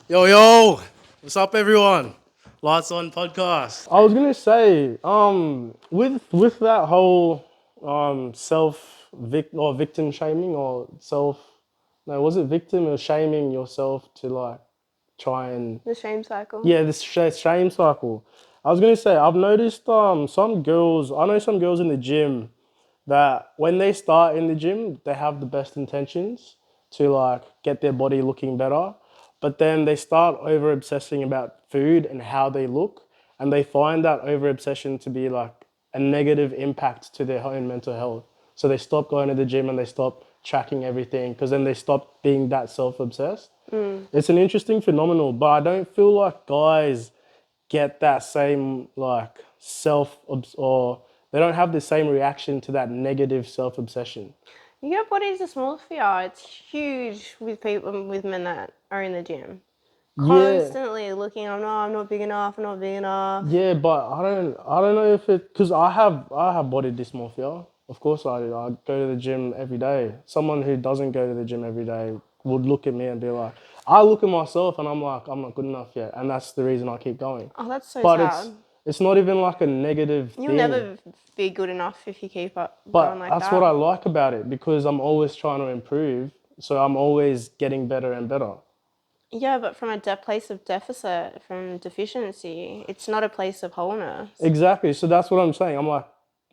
Yo, yo, what's up, everyone? Lights on podcast. I was gonna say, with that whole victim shaming or self no, was it victim or shaming yourself to like try and The shame cycle. yeah, this shame cycle. I was gonna say I've noticed some girls. I know some girls in the gym that when they start in the gym, they have the best intentions to like get their body looking better, but then they start over obsessing about food and how they look, and they find that over obsession to be like a negative impact to their own mental health. So they stop going to the gym and they stop tracking everything because then they stop being that self obsessed. It's an interesting phenomenon, but I don't feel like guys get that same like or they don't have the same reaction to that negative self obsession. Your body dysmorphia, it's huge with people with men that are in the gym. Yeah, Constantly looking, I'm not big enough, I'm not big enough. yeah, but I don't know if it because I have body dysmorphia. Of course I do. I go to the gym every day. Someone who doesn't go to the gym every day would look at me and be like, I look at myself and I'm like, I'm not good enough yet, and that's the reason I keep going. Oh, that's so But sad. it's not even like a negative You'll thing. never be good enough if you keep up going But like that's what that. I like about it because I'm always trying to improve. So I'm always getting better and better. Yeah, but from a place of deficit, from deficiency, it's not a place of wholeness. Exactly. So that's what I'm saying. I'm like,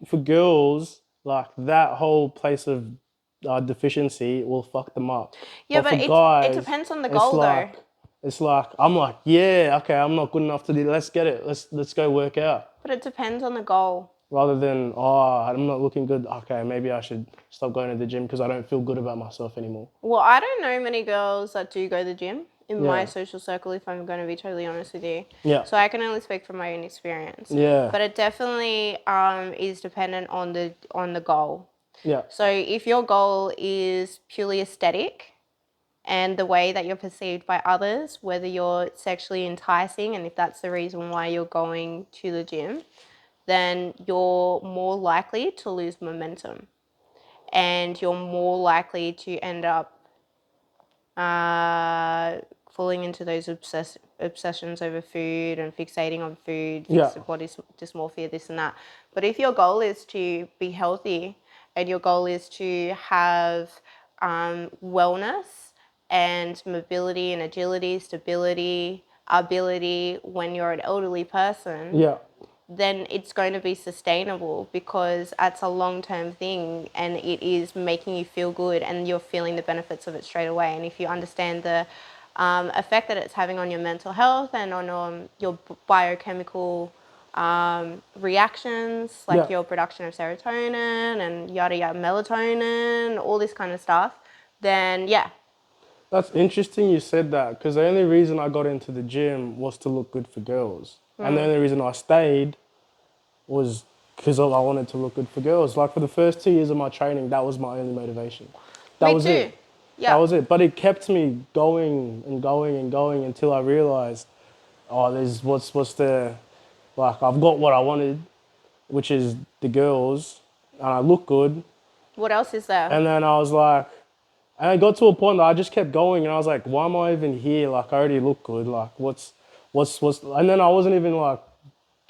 for girls, like that whole place of deficiency will fuck them up. Yeah, But for but it guys, depends on the it's goal though. like, I'm like, yeah, okay, I'm not good enough to do. Let's get it. Let's go work out. But it depends on the goal. Rather than, oh, I'm not looking good. Okay, maybe I should stop going to the gym because I don't feel good about myself anymore. Well, I don't know many girls that do go to the gym in my Yeah. social circle, if I'm going to be totally honest with you. Yeah. So I can only speak from my own experience. Yeah. But it definitely is dependent on the goal. Yeah. So if your goal is purely aesthetic and the way that you're perceived by others, whether you're sexually enticing and if that's the reason why you're going to the gym, then you're more likely to lose momentum and you're more likely to end up falling into those obsessions over food and fixating on food, Yeah. body dysmorphia, this and that. But if your goal is to be healthy and your goal is to have wellness and mobility and agility, stability, ability when you're an elderly person, Yeah. then it's going to be sustainable because it's a long-term thing and it is making you feel good and you're feeling the benefits of it straight away. And if you understand the effect that it's having on your mental health and on your biochemical reactions, like Yeah. your production of serotonin and yada yada, melatonin, all this kind of stuff, then yeah. That's interesting you said that because the only reason I got into the gym was to look good for girls. And the only reason I stayed was because I wanted to look good for girls. Like for the first 2 years of my training, that was my only motivation. That Me was too. it. That Yeah. was it. But it kept me going and going and going until I realized, oh, there's what's the like I've got what I wanted, which is the girls, and I look good. What else is there? And then I was like, and I got to a point that I just kept going, and I was like, why am I even here? Like I already look good. Like what's? And then I wasn't even like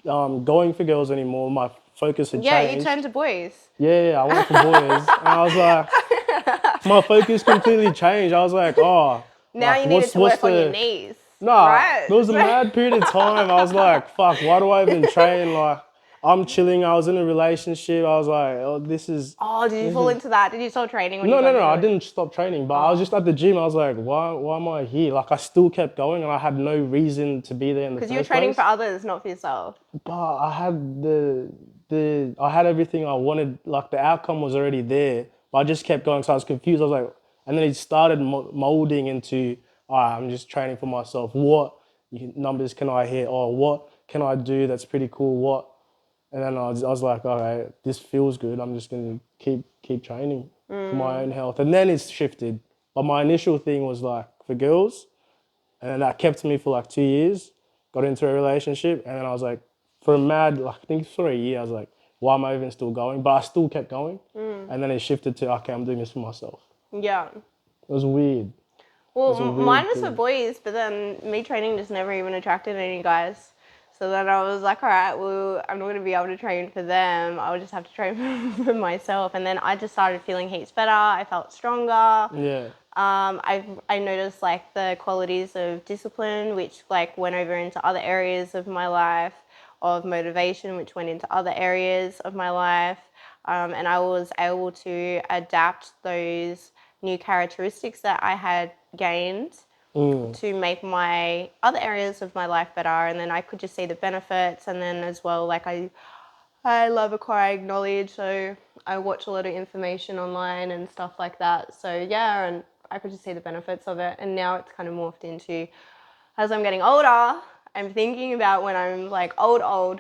going for girls anymore. My focus had Yeah, you changed. turn to boys. Yeah, I went for boys, and I was like, my focus completely changed. I was like, oh, Now like you needed to what's work on your the knees. nah? Right. There was a mad period of time. I was like, fuck, why do I even train? Like I'm chilling. I was in a relationship. I was like, oh, this is. Oh, did you fall into that? Did you start training when you No, got no, no. into I it? didn't stop training, but I was just at the gym. I was like, why am I here? Like I still kept going, and I had no reason to be there in the Because you were first training place. for others, not for yourself. But I had I had everything I wanted. Like the outcome was already there, but I just kept going. So I was confused. I was like, and then it started molding into, I'm just training for myself. What numbers can I hit? Or what can I do that's pretty cool? What? And then I was like, all right, this feels good. I'm just gonna keep training for my own health. And then it's shifted. But my initial thing was like for girls, and that kept me for like 2 years. Got into a relationship, and then I was like, for a mad, like I think for a year, I was like, why am I even still going? But I still kept going, and then it shifted to okay, I'm doing this for myself. Yeah. It was weird. Well, It's a weird mine was for thing. boys, but then me training just never even attracted any guys. So then I was like, all right, well, I'm not going to be able to train for them. I'll just have to train for myself. And then I just started feeling heaps better. I felt stronger. Yeah. I noticed like the qualities of discipline, which like went over into other areas of my life, of motivation, which went into other areas of my life. And I was able to adapt those new characteristics that I had gained to make my other areas of my life better. And then I could just see the benefits. And then as well, like I love acquiring knowledge, so I watch a lot of information online and stuff like that. So yeah, and I could just see the benefits of it. And now it's kind of morphed into, as I'm getting older, I'm thinking about when I'm like old,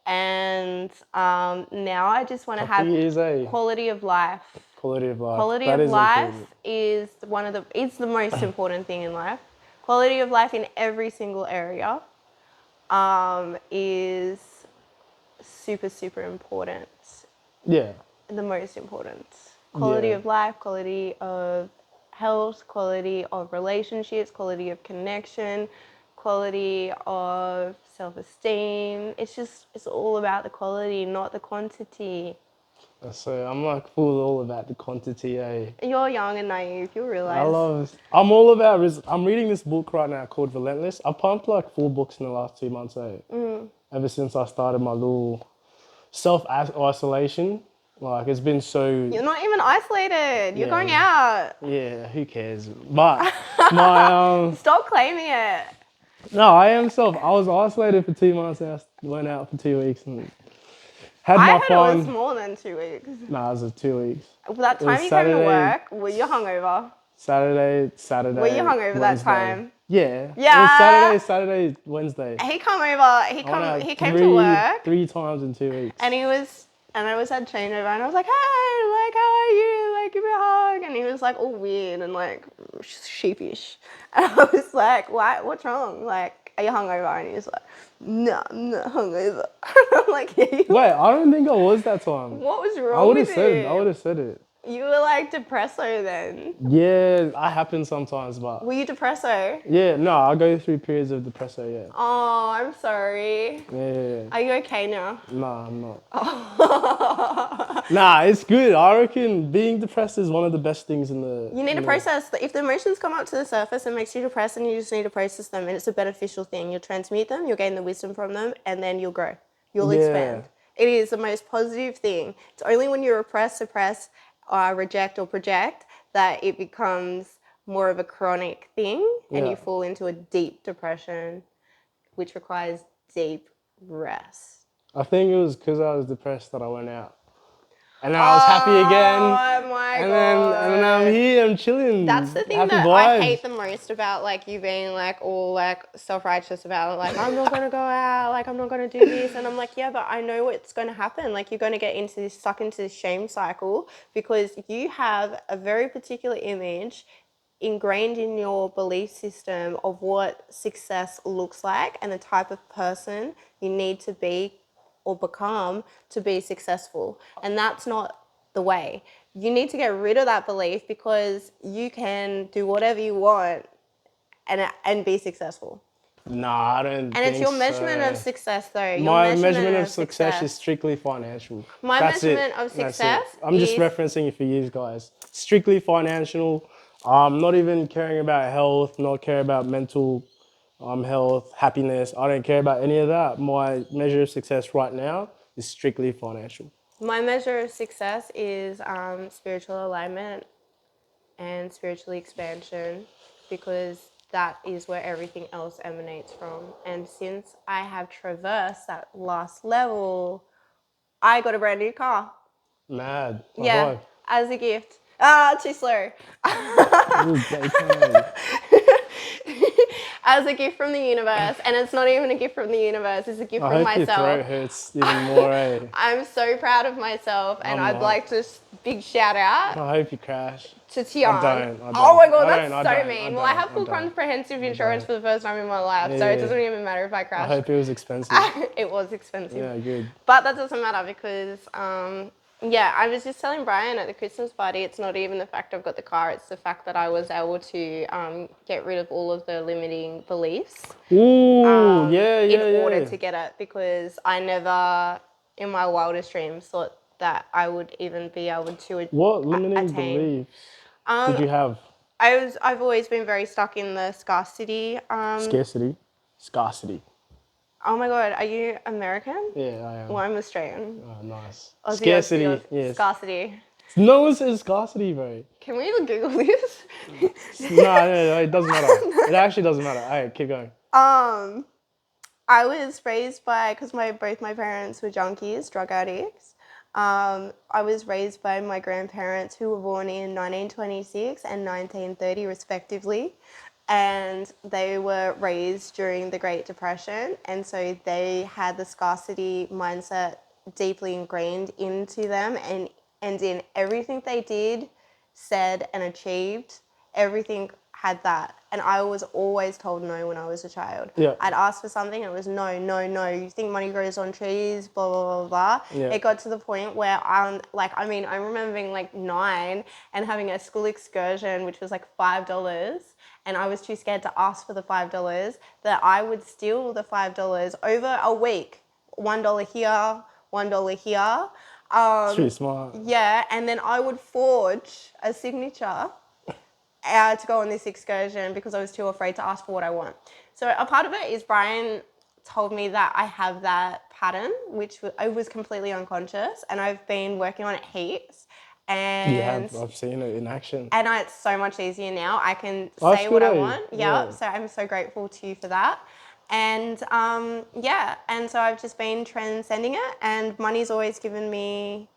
and now I just want to Couple have years, eh? quality of life. Quality of life. Quality That of is life important. is it's the most important thing in life. Quality of life in every single area is super, super important. Yeah. The most important. Quality Yeah. of life, quality of health, quality of relationships, quality of connection, quality of self-esteem. It's all about the quality, not the quantity. So I'm like full all about the quantity, eh? You're young and naive, you'll I realize. I'm all about, I'm reading this book right now called Relentless. I pumped like 4 books in the last 2 months, eh? Ever since I started my little self-isolation. Like, it's been so, You're not even isolated. You're Yeah. going out. yeah, who cares? But my, Stop claiming it. no, I was isolated for 2 months and I went out for 2 weeks and had I my heard it was fun. more than 2 weeks. Nah, it was 2 weeks. That It was time you came to Saturday- work, were you hungover? Saturday. Were you hungover that Wednesday. time? Yeah. Yeah. It was Saturday, Wednesday. He come over. He came to work, 3 times in 2 weeks. and I was at changeover, and I was like, hey, like, how are you? Like, give me a hug. And he was like, all weird and like sheepish. And I was like, what? What's wrong? Like, are you hungover? And he was like, no, I'm not hungover. I'm like, yeah. Wait, I don't think I was that time. What was I wrong would have with said you? it. I would have said it. You were like depresso then. Yeah, that happens sometimes, but Were you depresso? yeah, no, I go through periods of depresso. Yeah. Oh, I'm sorry. Yeah. Are you okay now? Nah, I'm not. Nah, it's good. I reckon being depressed is one of the best things in the. You need to process. If the emotions come up to the surface and makes you depressed, and you just need to process them, and it's a beneficial thing. You'll transmute them, you'll gain the wisdom from them, and then you'll grow. You'll Yeah. expand. It is the most positive thing. It's only when you repress, suppress, reject, or project that it becomes more of a chronic thing, and Yeah. you fall into a deep depression, which requires deep rest. I think it was because I was depressed that I went out, and then I was happy again. Oh my And god. then I'm here, I'm chilling. That's the thing happy that vibes. I hate the most about like you being like all like self-righteous about it. Like, I'm not gonna go out, like I'm not gonna do this, and I'm like, yeah, but I know what's gonna happen. Like, you're gonna get into this suck into this shame cycle because you have a very particular image ingrained in your belief system of what success looks like and the type of person you need to be or become to be successful. And that's not the way. You need to get rid of that belief because you can do whatever you want and be successful. Nah, I don't. And it's think your measurement so. of success though. Your My measurement of success is strictly financial. My That's measurement it. of That's success it. I'm just is- referencing it for you guys. Strictly financial. Not even caring about health, not care about mental health, happiness. I don't care about any of that. My measure of success right now is strictly financial. My measure of success is spiritual alignment and spiritual expansion because that is where everything else emanates from. And since I have traversed that last level, I got a brand new car. Mad. High Yeah, five. as a gift. Too slow. Ooh, bacon. As a gift from the universe. And it's not even a gift from the universe, it's a gift I from hope your myself. throat hurts even more, eh? I'm so proud of myself, and I'm I'd not. like to big shout out I hope you crash. to Tian. I don't. Oh my god, I that's don't, so I don't, mean. I Well, I don't, have full I don't. comprehensive insurance for don't. the first time in my life, so Yeah. it doesn't even matter if I I crash. hope it was expensive. It was expensive. Yeah, good. But that doesn't matter because Yeah, I was just telling Brian at the Christmas party, it's not even the fact I've got the car, it's the fact that I was able to get rid of all of the limiting beliefs Ooh, yeah, in yeah, order yeah. to get it, because I never, in my wildest dreams, thought that I would even be able to What limiting attain. beliefs did you have? I've always been very stuck in the scarcity. Scarcity, scarcity. Oh my God, are you American? Yeah, I Well, am. I'm Australian. Oh, nice. Aussie, Aussie, Scarcity, Aussie. yes. Scarcity. No one says scarcity, bro. Can we even Google this? No, it doesn't matter. It actually doesn't matter. All right, keep going. Um, I was raised by, because both my parents were junkies, drug addicts. I was raised by my grandparents who were born in 1926 and 1930 respectively. And they were raised during the Great Depression. And so they had the scarcity mindset deeply ingrained into them, and in everything they did, said, and achieved, everything had that. And I was always told no when I was a child. Yeah. I'd ask for something and it was no, no, no. You think money grows on trees, blah, blah, blah, blah. Yeah. It got to the point where I remember being like 9 and having a school excursion, which was like $5. And I was too scared to ask for the $5 that I would steal the $5 over a week. $1 here, $1 here. It's pretty smart. Yeah, and then I would forge a signature to go on this excursion because I was too afraid to ask for what I want. So a part of it is Brian told me that I have that pattern, which I was completely unconscious, and I've been working on it heaps. And You have. I've seen it in action. and it's so much easier now. I can That's say what I good, eh? want. Yeah. So I'm so grateful to you for that. And and so I've just been transcending it. And money's always given me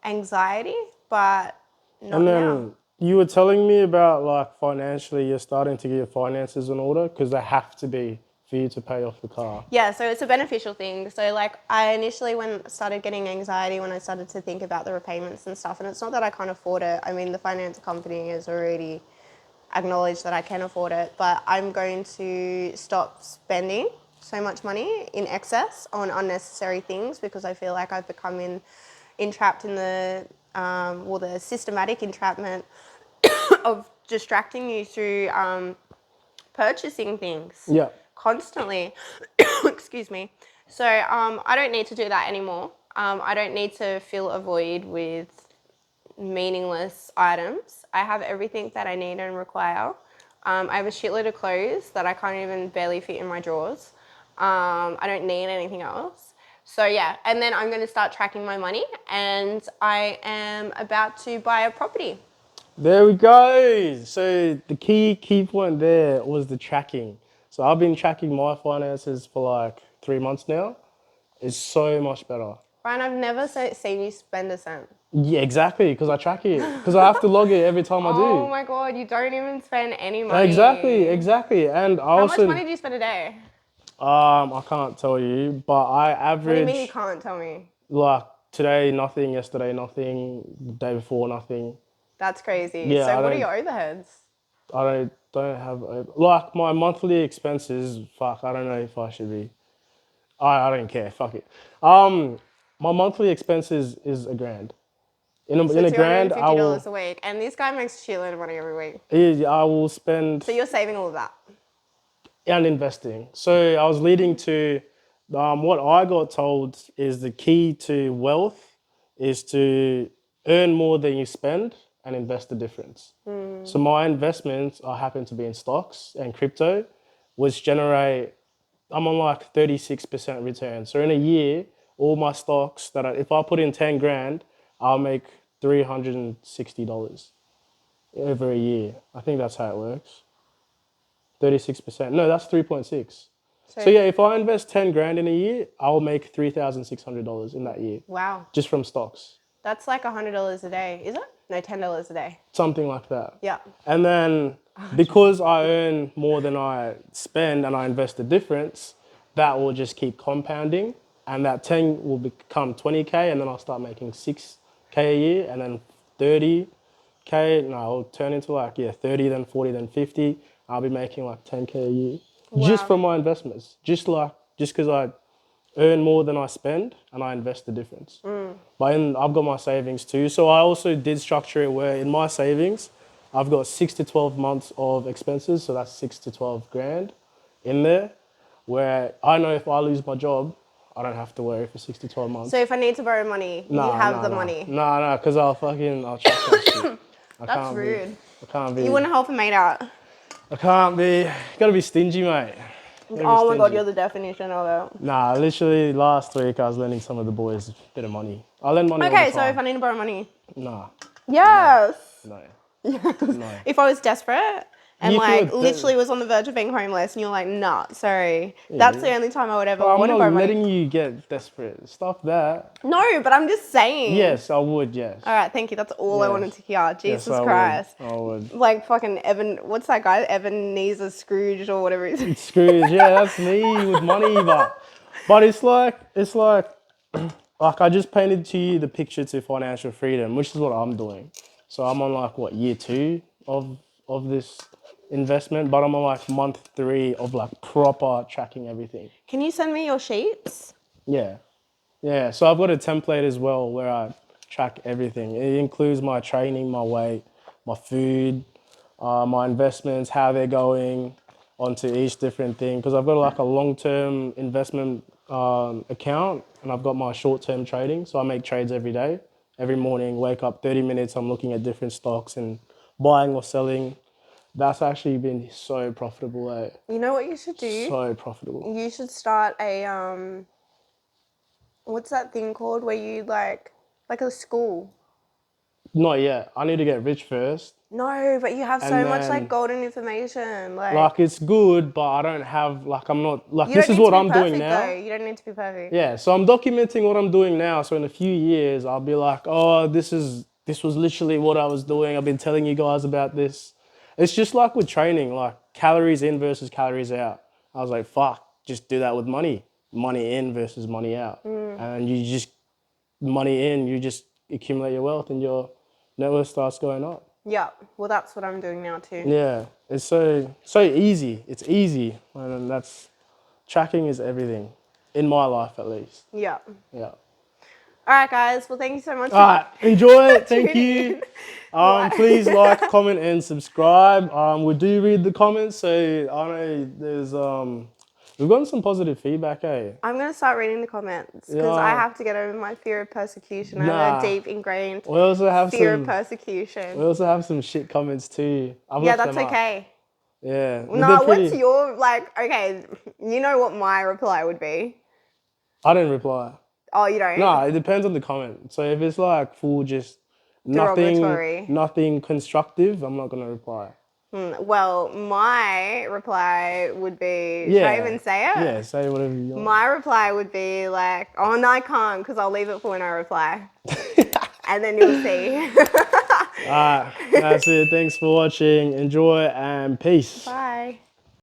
anxiety, but not And now. then you were telling me about like financially, you're starting to get your finances in order because they have to be for you to pay off the car. Yeah, so it's a beneficial thing. So like I initially started getting anxiety when I started to think about the repayments and stuff, and it's not that I can't afford it. I mean, the finance company has already acknowledged that I can afford it, but I'm going to stop spending so much money in excess on unnecessary things because I feel like I've become entrapped in the systematic entrapment of distracting you through purchasing things Yeah. constantly. Excuse me. So I don't need to do that anymore. I don't need to fill a void with meaningless items. I have everything that I need and require. I have a shitload of clothes that I can't even barely fit in my drawers. I don't need anything else. So yeah, and then I'm going to start tracking my money, and I am about to buy a property. There we go. So the key point there was the tracking. So I've been tracking my finances for like 3 months now. It's so much better. Ryan, I've never seen you spend a cent. Yeah, exactly, because I track it. Because I have to log it every time I do. Oh my God, you don't even spend any money. Exactly. And I How much also money do you spend a day? I can't tell you, but I What do you average mean you can't tell me? like today nothing, yesterday nothing, the day before nothing. That's crazy. Yeah, So I what are don't- your overheads? I don't have like my monthly expenses. Fuck, I don't know if I should be. I don't care. Fuck it. My monthly expenses is $1,000. In So a grand, I will $250 a week. And this guy makes a shitload of money every week. I will spend So you're saving all of that. and investing. So I was leading to what I got told is the key to wealth is to earn more than you spend and invest the difference. So my investments I happen to be in stocks and crypto, which generate I'm on like 36% return. So in a year, all my stocks if I put in 10 grand, I'll make $360 over a year. I think that's how it works. 36%. No, that's 3.6. So yeah, if I invest 10 grand in a year, I'll make $3,600 in that year Wow. just from stocks. That's like $100 a day, is it? No, $10 a day. Something like that. Yeah. And then because I earn more than I spend and I invest the difference, that will just keep compounding and that 10 will become 20K and then I'll start making 6K a year and then 30K. No, I'll turn into 30, then 40, then 50. I'll be making like 10K a year just Wow. from my investments. Just because I earn more than I spend, and I invest the difference. But I've got my savings too. So I also did structure it where in my savings, I've got 6 to 12 months of expenses. So that's 6 to 12 grand in there, where I know if I lose my job, I don't have to worry for 6 to 12 months. So if I need to borrow money, you have the money. No, because I'll track that shit. That's rude. I can't be. You wouldn't help a mate out. I can't be. Gotta be stingy, mate. Oh my god, you're the definition of it. Nah, literally last week I was lending some of the boys a bit of money. I lend money all Okay, the so time. if I need to borrow money. Nah, Yes. no. If I was desperate and You like could, literally was on the verge of being homeless and you're like, nah, sorry. That's the only time I would ever But I'm want to not borrow money. letting you get desperate. Stop that. No, but I'm just saying. Yes, I would, yes. All right, thank you. That's all I Yes. wanted to hear. Jesus Yes, I Christ. Would. I would. Like fucking Evan, what's that guy? Ebenezer Scrooge or whatever it is. Scrooge, yeah, that's me with money, but it's like like I just painted to you the picture to financial freedom, which is what I'm doing. So I'm on like what, year 2 of this investment, but I'm on like month 3 of like proper tracking everything. Can you send me your sheets? Yeah. Yeah. So I've got a template as well where I track everything. It includes my training, my weight, my food, my investments, how they're going onto each different thing. Because I've got like a long-term investment account and I've got my short-term trading. So I make trades every day. Every morning, wake up 30 minutes, I'm looking at different stocks and buying or selling. That's actually been so profitable, eh? You know what you should do? So profitable. You should start a what's that thing called where you like a school? Not yet. I need to get rich first. No, but you have so And much then- like golden information. Like it's good, but I don't have I'm not like you this don't is need what to be I'm perfect, doing now. Though. You don't need to be perfect. Yeah, so I'm documenting what I'm doing now. So in a few years, I'll be like, oh, this was literally what I was doing. I've been telling you guys about this. It's just like with training, like calories in versus calories out. I was like, fuck, just do that with money. Money in versus money out. And you just, money in, you just accumulate your wealth and your net worth starts going up. Yeah. Well, that's what I'm doing now too. Yeah, it's so easy. It's easy. And tracking is everything. In my life, at least. Yeah. Yeah. All right, guys. Well, thank you so much. All right, enjoy it. Thank tuning you. Please like, comment, and subscribe. We do read the comments, so I know there's we've gotten some positive feedback, eh? I'm gonna start reading the comments because I Yeah. have to get over my fear of persecution. I have Nah. a deep ingrained We also have fear of some. persecution. We also have some shit comments too. I've Yeah, left that's them up. okay. Yeah. but No, they're what's pretty- your like? Okay, you know what my reply would be. I didn't reply. Oh, you don't? No, it depends on the comment. So if it's like full just Derogatory. nothing constructive, I'm not gonna reply. Well, my reply would be. Yeah. Should I even say it? Yeah, say whatever you want. My reply would be like, oh no, I can't because I'll leave it for when I reply. And then you'll see. Alright, that's it. Thanks for watching. Enjoy and peace. Bye.